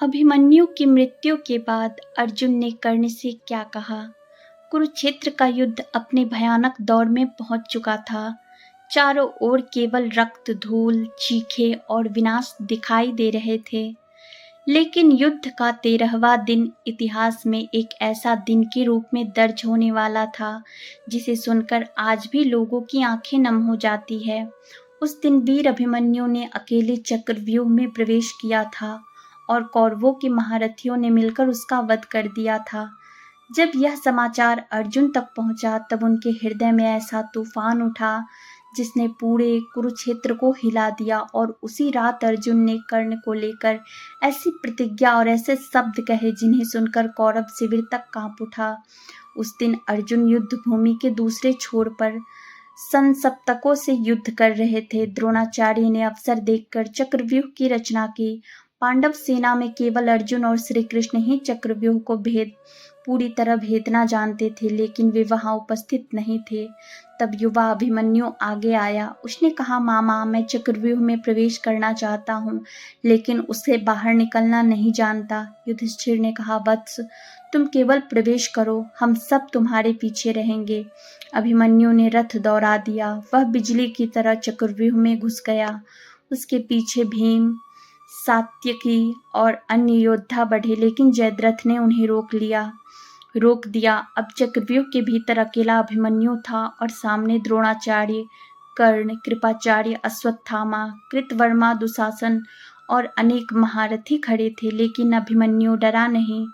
अभिमन्यु की मृत्यु के बाद अर्जुन ने कर्ण से क्या कहा? कुरुक्षेत्र का युद्ध अपने भयानक दौर में पहुंच चुका था। चारों ओर केवल रक्त, धूल, चीखें और विनाश दिखाई दे रहे थे। लेकिन युद्ध का 13वां दिन इतिहास में एक ऐसा दिन के रूप में दर्ज होने वाला था जिसे सुनकर आज भी लोगों की आंखें नम हो जाती है। उस दिन वीर अभिमन्यु ने अकेले चक्रव्यूह में प्रवेश किया था और कौरवों के महारथियों ने मिलकर उसका वध कर दिया था। जब यह समाचार अर्जुन तक पहुंचा तब उनके हृदय में ऐसा तूफान उठा जिसने पूरे कुरुक्षेत्र को हिला दिया। और उसी रात अर्जुन ने कर्ण को लेकर ऐसी प्रतिज्ञा और ऐसे शब्द कहे जिन्हें सुनकर कौरव शिविर तक कांप उठा। उस दिन अर्जुन युद्ध भूमि के दूसरे छोर पर संसप्तकों से युद्ध कर रहे थे। द्रोणाचार्य ने अवसर देखकर चक्रव्यूह की रचना की। पांडव सेना में केवल अर्जुन और श्री कृष्ण ही चक्रव्यूह को पूरी तरह भेदना जानते थे, लेकिन वे वहां उपस्थित नहीं थे। तब युवा अभिमन्यु आगे आया। उसने कहा, मामा, मैं चक्रव्यूह में प्रवेश करना चाहता हूँ, लेकिन उससे बाहर निकलना नहीं जानता। युधिष्ठिर ने कहा, वत्स, तुम केवल प्रवेश करो, हम सब तुम्हारे पीछे रहेंगे। अभिमन्यु ने रथ दौड़ा दिया। वह बिजली की तरह चक्रव्यूह में घुस गया। उसके पीछे भीम, सात्यकी और अन्य योद्धा बढ़े, लेकिन जयद्रथ ने उन्हें रोक दिया। अब चक्रव्यूह के भीतर अकेला अभिमन्यु था और सामने द्रोणाचार्य, कर्ण, कृपाचार्य, अश्वत्थामा, कृतवर्मा, दुशासन और अनेक महारथी खड़े थे। लेकिन अभिमन्यु डरा नहीं।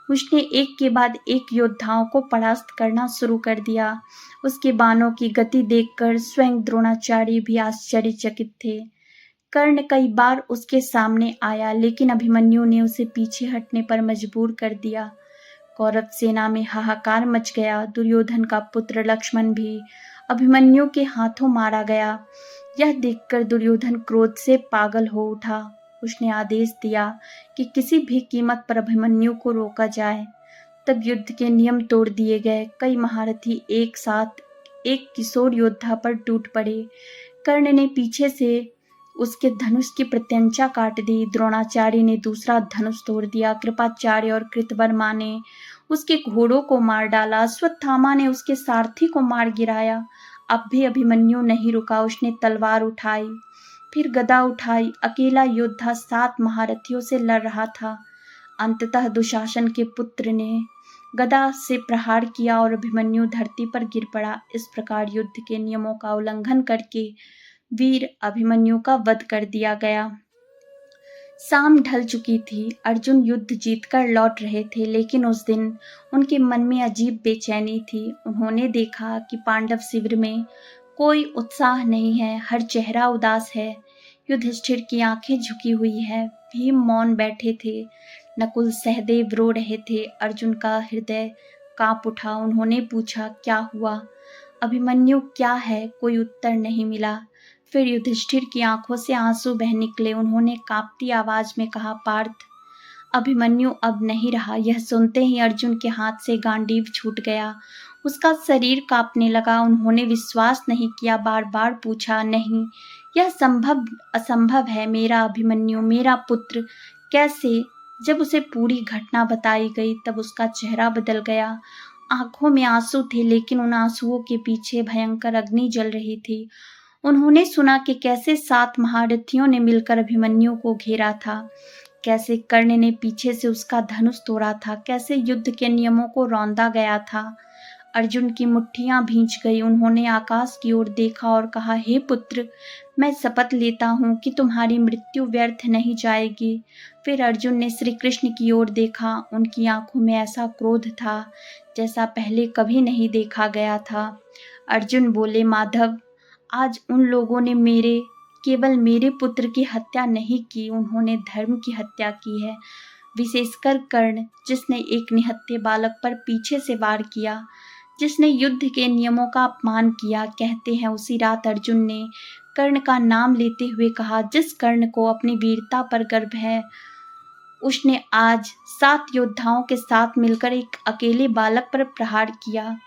उसने एक के बाद एक योद्धाओं को परास्त करना शुरू कर दिया। उसके बाणों की गति देखकर स्वयं द्रोणाचार्य भी आश्चर्यचकित थे। कर्ण कई बार उसके सामने आया, लेकिन अभिमन्यु ने उसे पीछे हटने पर मजबूर कर दिया। कौरव सेना में हाहाकार मच गया। दुर्योधन का पुत्र लक्ष्मण भी अभिमन्यु के हाथों मारा गया। यह देखकर दुर्योधन क्रोध से पागल हो उठा। उसने आदेश दिया कि किसी भी कीमत पर अभिमन्यु को रोका जाए। तब युद्ध के नियम तोड़ दिए गए। कई महारथी एक साथ एक किशोर योद्धा पर टूट पड़े। कर्ण ने पीछे से उसके धनुष की प्रत्यंचा काट दी। द्रोणाचार्य ने दूसरा धनुष तोड़ दिया। कृपाचार्य और कृतवर्मा ने उसके घोड़ों को मार डाला। अश्वत्थामा ने उसके सारथी को मार गिराया। अब भी अभिमन्यु नहीं रुका। उसने तलवार उठाई, फिर गदा उठाई। अकेला योद्धा 7 महारथियों से लड़ रहा था। अंततः दुशासन के पुत्र ने गदा से प्रहार किया और अभिमन्यु धरती पर गिर पड़ा। इस प्रकार युद्ध के नियमों का उल्लंघन करके वीर अभिमन्यु का वध कर दिया गया। शाम ढल चुकी थी। अर्जुन युद्ध जीतकर लौट रहे थे, लेकिन उस दिन उनके मन में अजीब बेचैनी थी। उन्होंने देखा कि पांडव शिविर में कोई उत्साह नहीं है, हर चेहरा उदास है। युधिष्ठिर की आंखें झुकी हुई है। भीम मौन बैठे थे। नकुल सहदेव रो रहे थे। अर्जुन का हृदय कांप उठा। उन्होंने पूछा, क्या हुआ? अभिमन्यु क्या है? कोई उत्तर नहीं मिला। फिर युधिष्ठिर की आंखों से आंसू बह निकले। उन्होंने कांपती आवाज में कहा, पार्थ, अभिमन्यु अब नहीं रहा। यह सुनते ही अर्जुन के हाथ से गांडीव छूट गया। उसका शरीर कांपने लगा। उन्होंने विश्वास नहीं किया। बार बार पूछा, नहीं, यह असंभव है। मेरा अभिमन्यु, मेरा पुत्र, कैसे? जब उसे पूरी घटना बताई गई तब उसका चेहरा बदल गया। आंखों में आंसू थे, लेकिन उन आंसुओं के पीछे भयंकर अग्नि जल रही थी। उन्होंने सुना कि कैसे 7 महारथियों ने मिलकर अभिमन्यु को घेरा था, कैसे कर्ण ने पीछे से उसका धनुष तोड़ा था, कैसे युद्ध के नियमों को रौंदा गया था। अर्जुन की मुट्ठियां भींच गई। उन्होंने आकाश की ओर देखा और कहा, हे पुत्र, मैं शपथ लेता हूँ कि तुम्हारी मृत्यु व्यर्थ नहीं जाएगी। फिर अर्जुन ने श्री कृष्ण की ओर देखा। उनकी आंखों में ऐसा क्रोध था जैसा पहले कभी नहीं देखा गया था। अर्जुन बोले, माधव, आज उन लोगों ने केवल मेरे पुत्र की हत्या नहीं की, उन्होंने धर्म की हत्या की है। विशेषकर कर्ण, जिसने एक निहत्थे बालक पर पीछे से वार किया, जिसने युद्ध के नियमों का अपमान किया। कहते हैं उसी रात अर्जुन ने कर्ण का नाम लेते हुए कहा, जिस कर्ण को अपनी वीरता पर गर्व है, उसने आज 7 योद्धाओं के साथ मिलकर एक अकेले बालक पर प्रहार किया।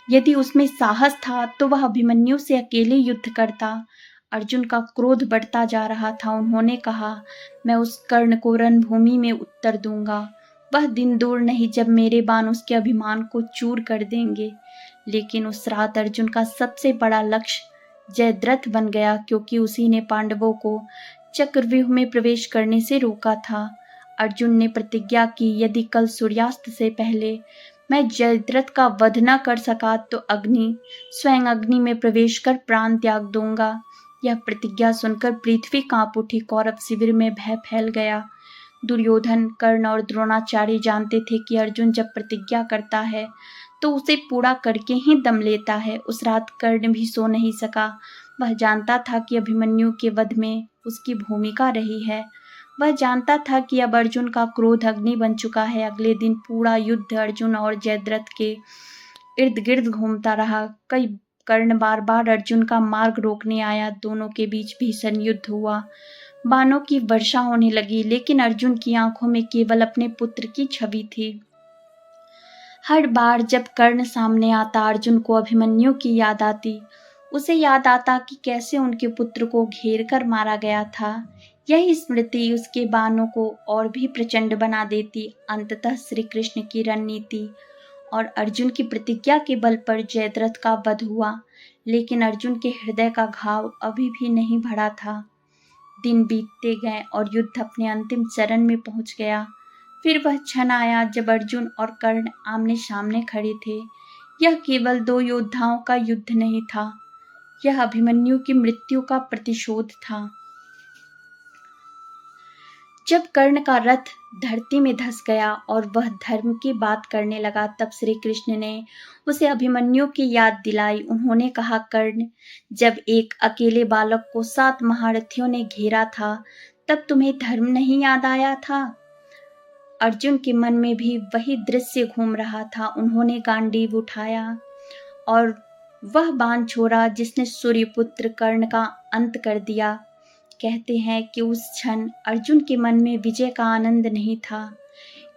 यदि उसमें साहस था तो वह अभिमन्यु से अकेले युद्ध करता। अर्जुन का क्रोध बढ़ता जा रहा था। उन्होंने कहा, मैं उस कर्ण को रणभूमि में उत्तर दूंगा। वह दिन दूर नहीं जब मेरे बाण उसके अभिमान को चूर कर देंगे। लेकिन उस रात अर्जुन का सबसे बड़ा लक्ष्य जयद्रथ बन गया, क्योंकि उसी ने पांडवों को चक्रव्यूह में प्रवेश करने से रोका था। अर्जुन ने प्रतिज्ञा की, यदि कल सूर्यास्त से पहले मैं जयद्रथ का वध न कर सका तो स्वयं अग्नि में प्रवेश कर प्राण त्याग दूंगा। यह प्रतिज्ञा सुनकर पृथ्वी कांप उठी। कौरव शिविर में भय फैल गया। दुर्योधन, कर्ण और द्रोणाचार्य जानते थे कि अर्जुन जब प्रतिज्ञा करता है तो उसे पूरा करके ही दम लेता है। उस रात कर्ण भी सो नहीं सका। वह जानता था कि अभिमन्यु के वध में उसकी भूमिका रही है। वह जानता था कि अब अर्जुन का क्रोध अग्नि बन चुका है। अगले दिन पूरा युद्ध अर्जुन और जयद्रथ के इर्द गिर्द घूमता रहा। कर्ण बार बार अर्जुन का मार्ग रोकने आया। दोनों के बीच भीषण युद्ध हुआ। बाणों की वर्षा होने लगी, लेकिन अर्जुन की आंखों में केवल अपने पुत्र की छवि थी। हर बार जब कर्ण सामने आता अर्जुन को अभिमन्यु की याद आती। उसे याद आता कि कैसे उनके पुत्र को घेर कर मारा गया था। यही स्मृति उसके बाणों को और भी प्रचंड बना देती। अंततः श्री कृष्ण की रणनीति और अर्जुन की प्रतिज्ञा के बल पर जयद्रथ का वध हुआ। लेकिन अर्जुन के हृदय का घाव अभी भी नहीं भरा था। दिन बीतते गए और युद्ध अपने अंतिम चरण में पहुंच गया। फिर वह क्षण आया जब अर्जुन और कर्ण आमने सामने खड़े थे। यह केवल दो योद्धाओं का युद्ध नहीं था, यह अभिमन्यु की मृत्यु का प्रतिशोध था। जब कर्ण का रथ धरती में धंस गया और वह धर्म की बात करने लगा, तब श्री कृष्ण ने उसे अभिमन्यु की याद दिलाई। उन्होंने कहा, कर्ण, जब एक अकेले बालक को 7 महारथियों ने घेरा था, तब तुम्हें धर्म नहीं याद आया था? अर्जुन के मन में भी वही दृश्य घूम रहा था। उन्होंने गांडीव उठाया और वह बाण छोड़ा जिसने सूर्यपुत्र कर्ण का अंत कर दिया। कहते हैं कि उस क्षण अर्जुन के मन में विजय का आनंद नहीं था,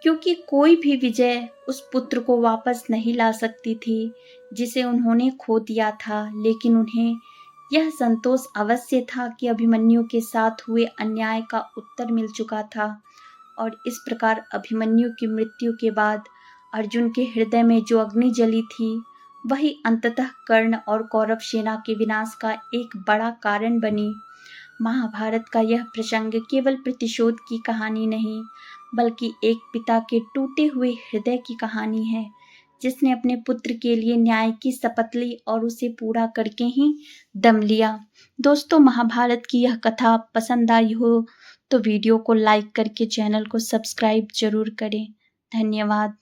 क्योंकि कोई भी विजय उस पुत्र को वापस नहीं ला सकती थी जिसे उन्होंने खो दिया था। लेकिन उन्हें यह संतोष अवश्य था कि अभिमन्यु के साथ हुए अन्याय का उत्तर मिल चुका था। और इस प्रकार अभिमन्यु की मृत्यु के बाद अर्जुन के हृदय में जो अग्नि जली थी, वही अंततः कर्ण और कौरव सेना के विनाश का एक बड़ा कारण बनी। महाभारत का यह प्रसंग केवल प्रतिशोध की कहानी नहीं, बल्कि एक पिता के टूटे हुए हृदय की कहानी है, जिसने अपने पुत्र के लिए न्याय की शपथ ली और उसे पूरा करके ही दम लिया। दोस्तों, महाभारत की यह कथा पसंद आई हो तो वीडियो को लाइक करके चैनल को सब्सक्राइब जरूर करें। धन्यवाद।